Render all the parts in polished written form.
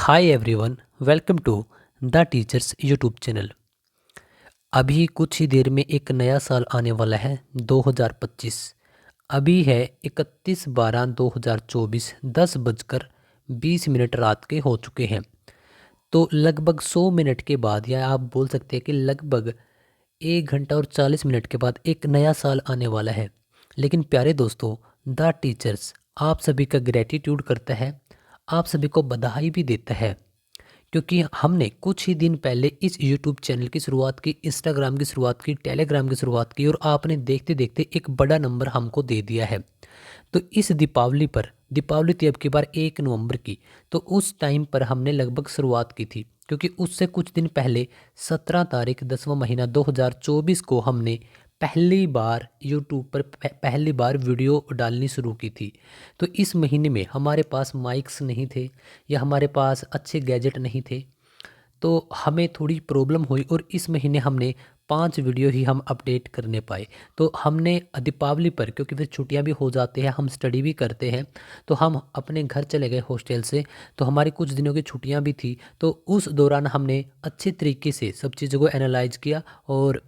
Hi everyone, welcome to the teachers YouTube channel. अभी कुछ ही देर में एक नया साल आने वाला है 2025। अभी है 31/12/2024, 10:20 रात के हो चुके हैं। तो लगभग 100 मिनट के बाद, या आप बोल सकते हैं कि लगभग 1 घंटा और 40 मिनट के बाद एक नया साल आने वाला है। लेकिन प्यारे दोस्तों, द टीचर्स आप सभी का ग्रेटिट्यूड करता है, आप सभी को बधाई भी देता है, क्योंकि हमने कुछ ही दिन पहले इस यूट्यूब चैनल की शुरुआत की, इंस्टाग्राम की शुरुआत की, टेलीग्राम की शुरुआत की, और आपने देखते देखते एक बड़ा नंबर हमको दे दिया है। तो इस दीपावली पर, दीपावली थी अब की बार 1 नवंबर की, तो उस टाइम पर हमने लगभग शुरुआत की थी, क्योंकि उससे कुछ दिन पहले 17 तारीख 10वां महीना 2024 को हमने पहली बार यूट्यूब पर पहली बार वीडियो डालनी शुरू की थी। तो इस महीने में हमारे पास माइक्स नहीं थे, या हमारे पास अच्छे गैजेट नहीं थे, तो हमें थोड़ी प्रॉब्लम हुई, और इस महीने हमने 5 वीडियो ही हम अपडेट करने पाए। तो हमने दीपावली पर, क्योंकि फिर छुट्टियां भी हो जाती हैं, हम स्टडी भी करते हैं, तो हम अपने घर चले गए हॉस्टल से। तो हमारी कुछ दिनों की छुट्टियां भी थी, तो उस दौरान हमने अच्छे तरीके से सब चीज़ों को एनालाइज किया, और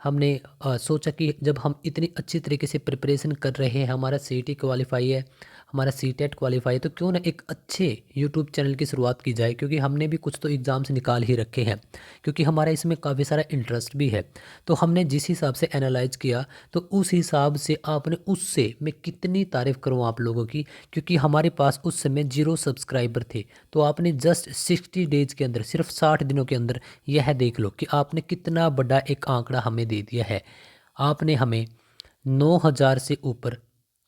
हमने सोचा कि जब हम इतनी अच्छी तरीके से प्रिपरेशन कर रहे हैं, हमारा सीईटी क्वालिफाई है, हमारा सीटेट क्वालिफाई है, तो क्यों ना एक अच्छे यूट्यूब चैनल की शुरुआत की जाए, क्योंकि हमने भी कुछ तो एग्ज़ाम्स निकाल ही रखे हैं, क्योंकि हमारा इसमें काफ़ी सारा इंटरेस्ट भी है। तो हमने जिस हिसाब से एनालाइज किया, तो उस हिसाब से आपने उससे मैं कितनी तारीफ़ करूँ आप लोगों की, क्योंकि हमारे पास उस समय 0 सब्सक्राइबर थे। तो आपने जस्ट 60 डेज़ के अंदर, सिर्फ 60 दिनों के अंदर, यह देख लो कि आपने कितना बड़ा एक आंकड़ा हमें दे दिया है। आपने हमें 9,000 से ऊपर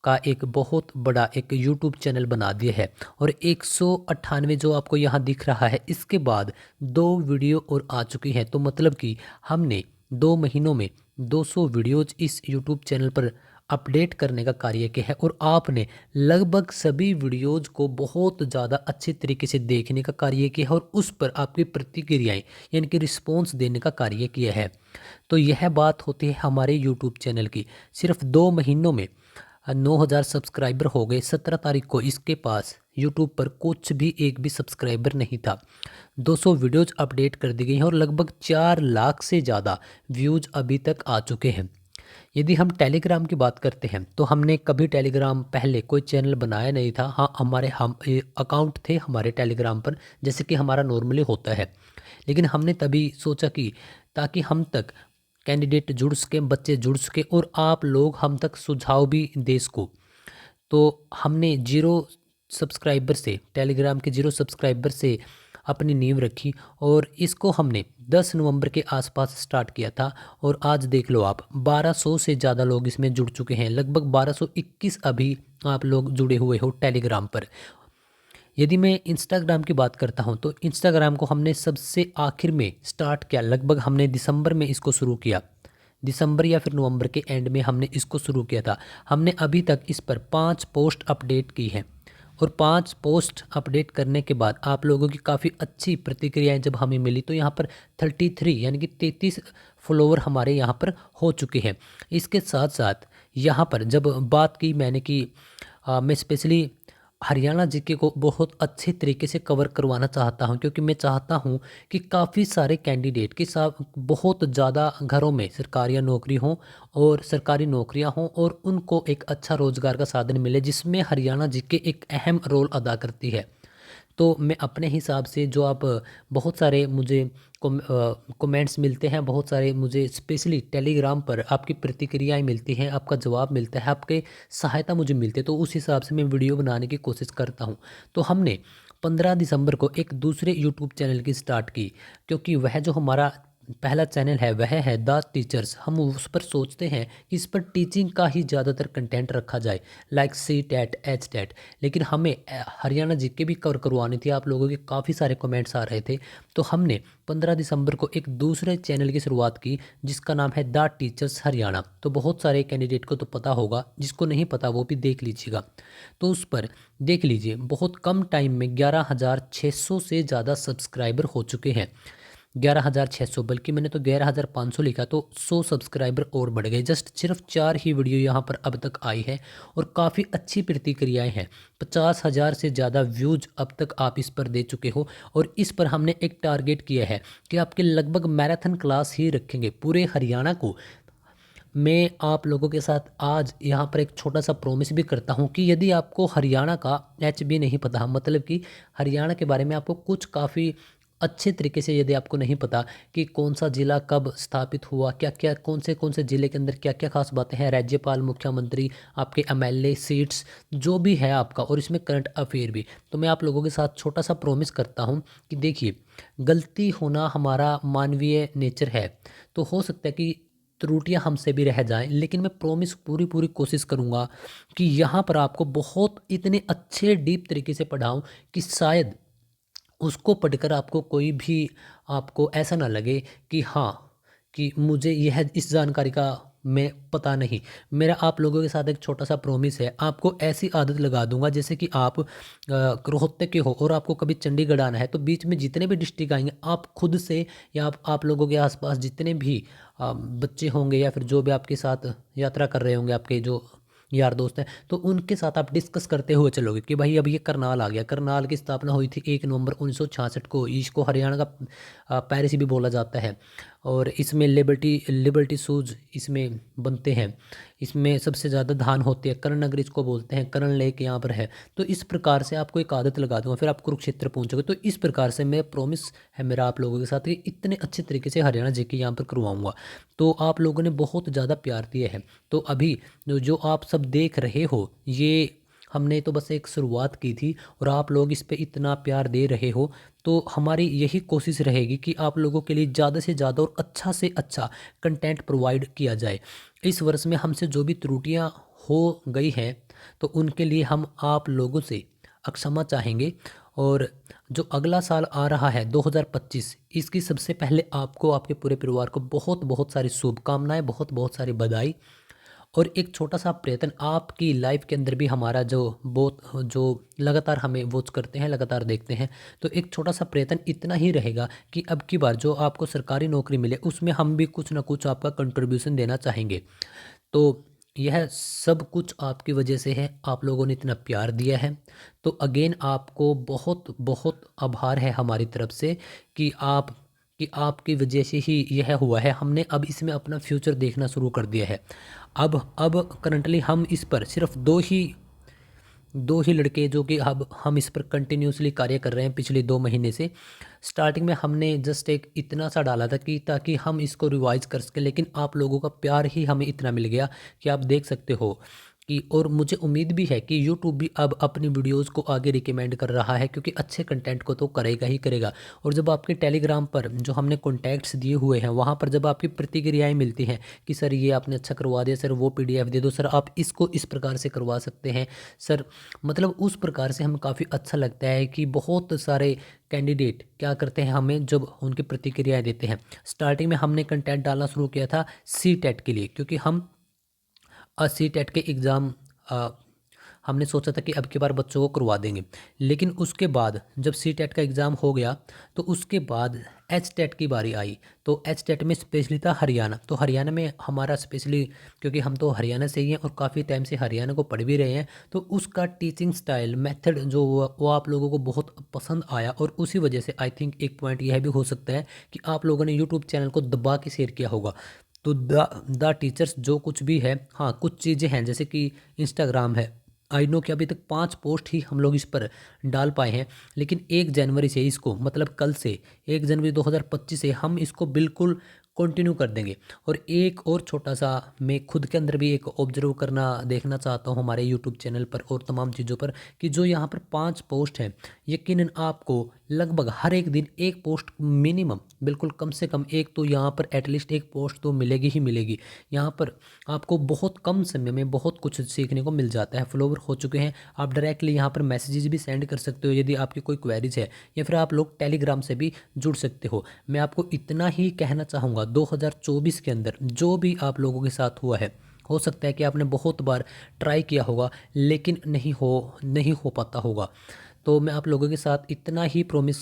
का एक बहुत बड़ा एक यूट्यूब चैनल बना दिया है, और 198 जो आपको यहाँ दिख रहा है, इसके बाद 2 वीडियो और आ चुकी हैं। तो मतलब कि हमने 2 महीनों में 200 वीडियोज इस यूट्यूब चैनल पर अपडेट करने का कार्य किया है, और आपने लगभग सभी वीडियोज को बहुत ज़्यादा अच्छे तरीके से देखने का कार्य किया है, और उस पर आपकी प्रतिक्रियाएं यानी कि रिस्पॉन्स देने का कार्य किया है। तो यह बात होती है हमारे यूट्यूब चैनल की। सिर्फ 2 महीनों में 9,000 सब्सक्राइबर हो गए। 17 तारीख को इसके पास यूट्यूब पर कुछ भी एक भी सब्सक्राइबर नहीं था। 200 वीडियोज अपडेट कर दी गई हैं, और लगभग 4 लाख से ज़्यादा व्यूज अभी तक आ चुके हैं। यदि हम टेलीग्राम की बात करते हैं, तो हमने कभी टेलीग्राम पहले कोई चैनल बनाया नहीं था। हाँ, हमारे हम अकाउंट थे हमारे टेलीग्राम पर, जैसे कि हमारा नॉर्मली होता है। लेकिन हमने तभी सोचा कि ताकि हम तक कैंडिडेट जुड़ सके, बच्चे जुड़ सके, और आप लोग हम तक सुझाव भी दे सको, तो हमने 0 सब्सक्राइबर से, टेलीग्राम के 0 सब्सक्राइबर से अपनी नींव रखी, और इसको हमने 10 नवंबर के आसपास स्टार्ट किया था। और आज देख लो आप, 1200 से ज़्यादा लोग इसमें जुड़ चुके हैं। लगभग 1221 अभी आप लोग जुड़े हुए हो टेलीग्राम पर। यदि मैं इंस्टाग्राम की बात करता हूं, तो इंस्टाग्राम को हमने सबसे आखिर में स्टार्ट किया, लगभग हमने दिसंबर में इसको शुरू किया। दिसंबर या फिर नवंबर के एंड में हमने इसको शुरू किया था। हमने अभी तक इस पर 5 पोस्ट अपडेट की हैं, और 5 पोस्ट अपडेट करने के बाद आप लोगों की काफ़ी अच्छी प्रतिक्रियाएं जब हमें मिली, तो यहाँ पर 33 यानी कि 33 फॉलोवर हमारे यहाँ पर हो चुके हैं। इसके साथ साथ यहाँ पर जब बात की मैंने कि मैं स्पेशली हरियाणा जीके को बहुत अच्छे तरीके से कवर करवाना चाहता हूं, क्योंकि मैं चाहता हूं कि काफ़ी सारे कैंडिडेट के साथ बहुत ज़्यादा घरों में सरकारी नौकरी हों, और सरकारी नौकरियां हों, और उनको एक अच्छा रोज़गार का साधन मिले, जिसमें हरियाणा जीके एक अहम रोल अदा करती है। तो मैं अपने हिसाब से, जो आप बहुत सारे मुझे कमेंट्स मिलते हैं, बहुत सारे मुझे स्पेशली टेलीग्राम पर आपकी प्रतिक्रियाएं मिलती हैं, आपका जवाब मिलता है, आपके सहायता मुझे मिलती है, तो उस हिसाब से मैं वीडियो बनाने की कोशिश करता हूं। तो हमने 15 दिसंबर को एक दूसरे यूट्यूब चैनल की स्टार्ट की, क्योंकि वह जो हमारा पहला चैनल है वह है द टीचर्स। हम उस पर सोचते हैं कि इस पर टीचिंग का ही ज़्यादातर कंटेंट रखा जाए, like C TET, H TET. लेकिन हमें हरियाणा जीके भी कवर करवानी थी, आप लोगों के काफ़ी सारे कमेंट्स आ रहे थे। तो हमने 15 दिसंबर को एक दूसरे चैनल की शुरुआत की, जिसका नाम है द टीचर्स हरियाणा। तो बहुत सारे कैंडिडेट को तो पता होगा, जिसको नहीं पता वो भी देख लीजिएगा। तो उस पर देख लीजिए, बहुत कम टाइम में 11,600 से ज़्यादा सब्सक्राइबर हो चुके हैं। 11,600, बल्कि मैंने तो 11,500 लिखा, तो 100 सब्सक्राइबर और बढ़ गए। जस्ट सिर्फ 4 ही वीडियो यहाँ पर अब तक आई है और काफ़ी अच्छी प्रतिक्रियाएं हैं। 50,000 से ज़्यादा व्यूज अब तक आप इस पर दे चुके हो और इस पर हमने एक टारगेट किया है कि आपके लगभग मैराथन क्लास ही रखेंगे पूरे हरियाणा को। मैं आप लोगों के साथ आज यहाँ पर एक छोटा सा प्रॉमिस भी करता हूँ कि यदि आपको हरियाणा का एच बी नहीं पता, मतलब कि हरियाणा के बारे में आपको कुछ काफ़ी अच्छे तरीके से यदि आपको नहीं पता कि कौन सा ज़िला कब स्थापित हुआ, क्या क्या कौन से ज़िले के अंदर क्या क्या खास बातें हैं, राज्यपाल, मुख्यमंत्री, आपके एमएलए सीट्स जो भी है आपका, और इसमें करंट अफेयर भी, तो मैं आप लोगों के साथ छोटा सा प्रॉमिस करता हूँ कि देखिए, गलती होना हमारा मानवीय नेचर है। तो हो सकता है कि त्रुटियां हमसे भी रह जाएं, लेकिन मैं प्रॉमिस पूरी पूरी कोशिश करूंगा कि यहाँ पर आपको बहुत इतने अच्छे डीप तरीके से पढ़ाऊं कि शायद उसको पढ़कर आपको कोई भी आपको ऐसा ना लगे कि हाँ, कि मुझे यह इस जानकारी का मैं पता नहीं। मेरा आप लोगों के साथ एक छोटा सा प्रॉमिस है, आपको ऐसी आदत लगा दूंगा जैसे कि आप रोहतक के हो और आपको कभी चंडीगढ़ आना है, तो बीच में जितने भी डिस्ट्रिक्ट आएंगे आप खुद से या आप लोगों के आसपास जितने भी बच्चे होंगे या फिर जो भी आपके साथ यात्रा कर रहे होंगे, आपके जो यार दोस्त हैं, तो उनके साथ आप डिस्कस करते हुए चलोगे कि भाई अब ये करनाल आ गया। करनाल की स्थापना हुई थी 1 नवंबर 1966 को। इसको हरियाणा का पेरिस भी बोला जाता है और इसमें लिबर्टी लिबर्टी शूज़ इसमें बनते हैं। इसमें सबसे ज़्यादा धान होती है, कर्ण नगर इसको बोलते हैं, कर्ण लेक यहाँ पर है। तो इस प्रकार से आपको एक आदत लगा दूंगा, फिर आप कुरुक्षेत्र पहुँचोगे। तो इस प्रकार से मैं प्रॉमिस है मेरा आप लोगों के साथ कि इतने अच्छे तरीके से हरियाणा जीके यहाँ पर करवाऊँगा। तो आप लोगों ने बहुत ज़्यादा प्यार दिया है, तो अभी जो आप सब देख रहे हो, ये हमने तो बस एक शुरुआत की थी और आप लोग इस पे इतना प्यार दे रहे हो, तो हमारी यही कोशिश रहेगी कि आप लोगों के लिए ज़्यादा से ज़्यादा और अच्छा से अच्छा कंटेंट प्रोवाइड किया जाए। इस वर्ष में हमसे जो भी त्रुटियां हो गई हैं, तो उनके लिए हम आप लोगों से क्षमा चाहेंगे। और जो अगला साल आ रहा है 2025, इसकी सबसे पहले आपको, आपके पूरे परिवार को बहुत बहुत सारी शुभकामनाएं, बहुत बहुत सारी बधाई। और एक छोटा सा प्रयत्न आपकी लाइफ के अंदर भी, हमारा जो बहुत जो लगातार हमें वॉच करते हैं, लगातार देखते हैं, तो एक छोटा सा प्रयत्न इतना ही रहेगा कि अब की बार जो आपको सरकारी नौकरी मिले उसमें हम भी कुछ ना कुछ आपका कंट्रीब्यूशन देना चाहेंगे। तो यह सब कुछ आपकी वजह से है, आप लोगों ने इतना प्यार दिया है। तो अगेन आपको बहुत बहुत आभार है हमारी तरफ से कि आपकी वजह से ही यह हुआ है। हमने अब इसमें अपना फ्यूचर देखना शुरू कर दिया है। अब करंटली हम इस पर सिर्फ दो ही लड़के, जो कि अब हम इस पर कंटिन्यूसली कार्य कर रहे हैं पिछले 2 महीने से। स्टार्टिंग में हमने जस्ट एक इतना सा डाला था कि ताकि हम इसको रिवाइज कर सकें, लेकिन आप लोगों का प्यार ही हमें इतना मिल गया कि आप देख सकते हो कि, और मुझे उम्मीद भी है कि यूट्यूब भी अब अपनी वीडियोस को आगे रिकमेंड कर रहा है, क्योंकि अच्छे कंटेंट को तो करेगा ही करेगा। और जब आपके टेलीग्राम पर जो हमने कॉन्टैक्ट्स दिए हुए हैं, वहाँ पर जब आपकी प्रतिक्रियाएं मिलती हैं कि सर ये आपने अच्छा करवा दिया, सर वो पीडीएफ दे दो, सर आप इसको इस प्रकार से करवा सकते हैं सर, मतलब उस प्रकार से हमें काफ़ी अच्छा लगता है कि बहुत सारे कैंडिडेट क्या करते हैं, हमें जब उनकी प्रतिक्रियाएं देते हैं। स्टार्टिंग में हमने कंटेंट डालना शुरू किया था सी टेट के लिए, क्योंकि हम सी टेट के एग्ज़ाम हमने सोचा था कि अब की बार बच्चों को करवा देंगे। लेकिन उसके बाद जब सी टेट का एग्ज़ाम हो गया, तो उसके बाद एच टेट की बारी आई। तो एच टेट में स्पेशली था हरियाणा। तो हरियाणा में हमारा स्पेशली, क्योंकि हम तो हरियाणा से ही हैं और काफ़ी टाइम से हरियाणा को पढ़ भी रहे हैं, तो उसका टीचिंग स्टाइल मेथड जो वो आप लोगों को बहुत पसंद आया। और उसी वजह से आई थिंक एक पॉइंट यह भी हो सकता है कि आप लोगों ने यूट्यूब चैनल को दबा के शेयर किया होगा। तो द टीचर्स जो कुछ भी है, हाँ कुछ चीज़ें हैं जैसे कि इंस्टाग्राम है, आई नो कि अभी तक 5 पोस्ट ही हम लोग इस पर डाल पाए हैं, लेकिन 1 जनवरी से इसको, मतलब कल से 1 जनवरी 2025 से हम इसको बिल्कुल कंटिन्यू कर देंगे। और एक और छोटा सा मैं खुद के अंदर भी एक ऑब्जर्व करना देखना चाहता हूँ हमारे यूट्यूब चैनल पर और तमाम चीज़ों पर, कि जो यहाँ पर 5 पोस्ट हैं, यकीनन आपको लगभग हर एक दिन एक पोस्ट मिनिमम, बिल्कुल कम से कम एक तो यहाँ पर एटलीस्ट एक पोस्ट तो मिलेगी ही मिलेगी। यहाँ पर आपको बहुत कम समय में बहुत कुछ सीखने को मिल जाता है। फॉलोवर हो चुके हैं, आप डायरेक्टली यहाँ पर मैसेजेस भी सेंड कर सकते हो यदि आपकी कोई क्वेरीज है, या फिर आप लोग टेलीग्राम से भी जुड़ सकते हो। मैं आपको इतना ही कहना चाहूँगा, 2024 के अंदर जो भी आप लोगों के साथ हुआ है, हो सकता है कि आपने बहुत बार ट्राई किया होगा लेकिन नहीं हो पाता होगा। तो मैं आप लोगों के साथ इतना ही प्रॉमिस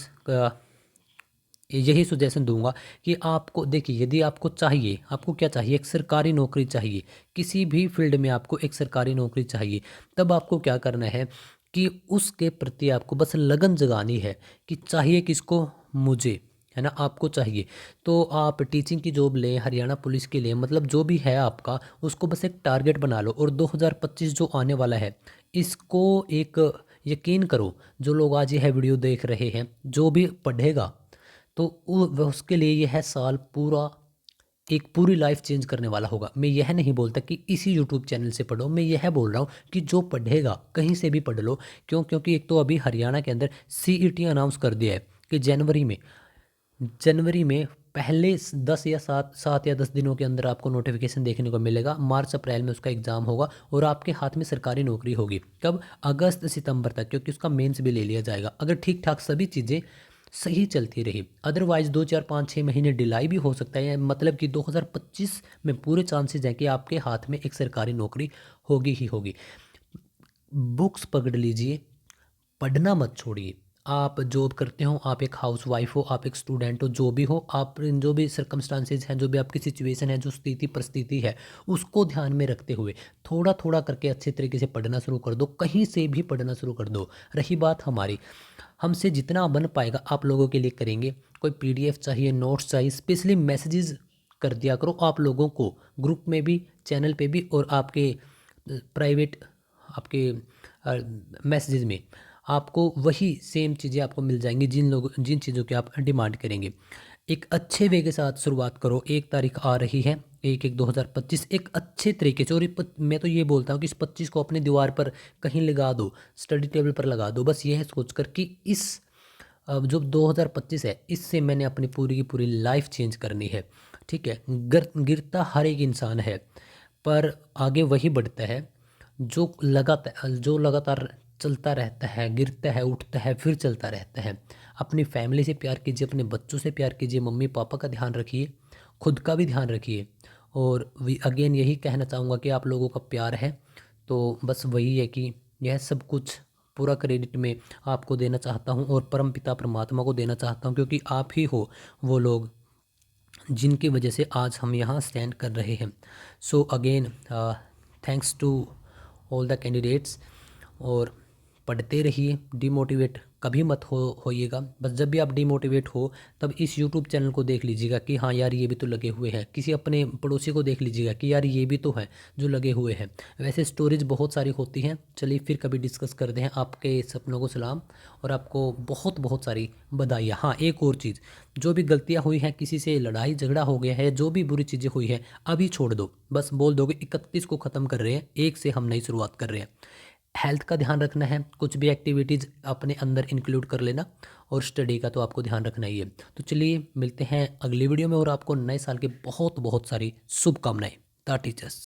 यही सजेशन दूंगा कि आपको देखिए, यदि आपको चाहिए, आपको क्या चाहिए, एक सरकारी नौकरी चाहिए, किसी भी फील्ड में आपको एक सरकारी नौकरी चाहिए, तब आपको क्या करना है कि उसके प्रति आपको बस लगन जगानी है कि चाहिए किसको, मुझे, है ना, आपको चाहिए। तो आप टीचिंग की जॉब लें, हरियाणा पुलिस के लिए, मतलब जो भी है आपका, उसको बस एक टारगेट बना लो। और 2025 जो आने वाला है, इसको एक यकीन करो, जो लोग आज यह वीडियो देख रहे हैं, जो भी पढ़ेगा, तो उसके लिए यह साल पूरा एक पूरी लाइफ चेंज करने वाला होगा। मैं यह नहीं बोलता कि इसी यूट्यूब चैनल से पढ़ो, मैं यह बोल रहा हूँ कि जो पढ़ेगा कहीं से भी पढ़ लो। क्यों? क्योंकि एक तो अभी हरियाणा के अंदर सीईटी अनाउंस कर दिया है कि जनवरी में पहले 10 या 10 दिनों के अंदर आपको नोटिफिकेशन देखने को मिलेगा। मार्च अप्रैल में उसका एग्ज़ाम होगा और आपके हाथ में सरकारी नौकरी होगी। कब? अगस्त सितंबर तक, क्योंकि उसका मेंस भी ले लिया जाएगा अगर ठीक ठाक सभी चीज़ें सही चलती रही। अदरवाइज 2 4 5 6 महीने डिलाई भी हो सकता है, मतलब कि 2025 में पूरे चांसेस हैं कि आपके हाथ में एक सरकारी नौकरी होगी ही होगी। बुक्स पकड़ लीजिए, पढ़ना मत छोड़िए। आप जॉब करते हो, आप एक हाउसवाइफ हो, आप एक स्टूडेंट हो, जो भी हो, आप इन जो भी सर्कमस्टांसेस हैं, जो भी आपकी सिचुएशन है, जो स्थिति परिस्थिति है, उसको ध्यान में रखते हुए थोड़ा थोड़ा करके अच्छे तरीके से पढ़ना शुरू कर दो। कहीं से भी पढ़ना शुरू कर दो। रही बात हमारी, हमसे जितना बन पाएगा आप लोगों के लिए करेंगे। कोई पीडीएफ चाहिए, नोट्स चाहिए, स्पेशली मैसेजेस कर दिया करो आप लोगों को, ग्रुप में भी, चैनल पे भी, और आपके प्राइवेट आपके मैसेजेस में आपको वही सेम चीज़ें आपको मिल जाएंगी जिन चीज़ों की आप डिमांड करेंगे। एक अच्छे वे के साथ शुरुआत करो। 1 तारीख आ रही है, 1/1/2025, एक अच्छे तरीके से। और मैं तो ये बोलता हूँ कि इस 25 को अपनी दीवार पर कहीं लगा दो, स्टडी टेबल पर लगा दो, बस यह सोचकर कि इस अब जो 2025 है, इससे मैंने अपनी पूरी की पूरी लाइफ चेंज करनी है। ठीक है? गिरता हर एक इंसान है, पर आगे वही बढ़ता है जो लगातार चलता रहता है, गिरता है, उठता है, फिर चलता रहता है। अपनी फैमिली से प्यार कीजिए, अपने बच्चों से प्यार कीजिए, मम्मी पापा का ध्यान रखिए, खुद का भी ध्यान रखिए। और अगेन यही कहना चाहूँगा कि आप लोगों का प्यार है, तो बस वही है कि यह सब कुछ पूरा क्रेडिट मैं आपको देना चाहता हूँ और परमपिता परमात्मा को देना चाहता हूँ, क्योंकि आप ही हो वो लोग जिनकी वजह से आज हम यहाँ स्टैंड कर रहे हैं। So again thanks to all the candidates. और पढ़ते रहिए, डिमोटिवेट कभी मत होइएगा। बस जब भी आप डिमोटिवेट हो, तब इस यूट्यूब चैनल को देख लीजिएगा कि हाँ यार ये भी तो लगे हुए हैं। किसी अपने पड़ोसी को देख लीजिएगा कि यार ये भी तो है जो लगे हुए हैं। वैसे स्टोरीज बहुत सारी होती हैं। चलिए फिर कभी डिस्कस करते हैं। आपके सपनों को सलाम और आपको बहुत बहुत सारी बधाइयाँ। हाँ, एक और चीज़, जो भी गलतियाँ हुई हैं, किसी से लड़ाई झगड़ा हो गया है, जो भी बुरी चीज़ें हुई हैं, अभी छोड़ दो। बस बोल दोगे 31 को ख़त्म कर रहे हैं, 1 से हम नई शुरुआत कर रहे हैं। हेल्थ का ध्यान रखना है, कुछ भी एक्टिविटीज़ अपने अंदर इंक्लूड कर लेना, और स्टडी का तो आपको ध्यान रखना ही है। तो चलिए मिलते हैं अगली वीडियो में, और आपको नए साल की बहुत बहुत सारी शुभकामनाएं। The teachers.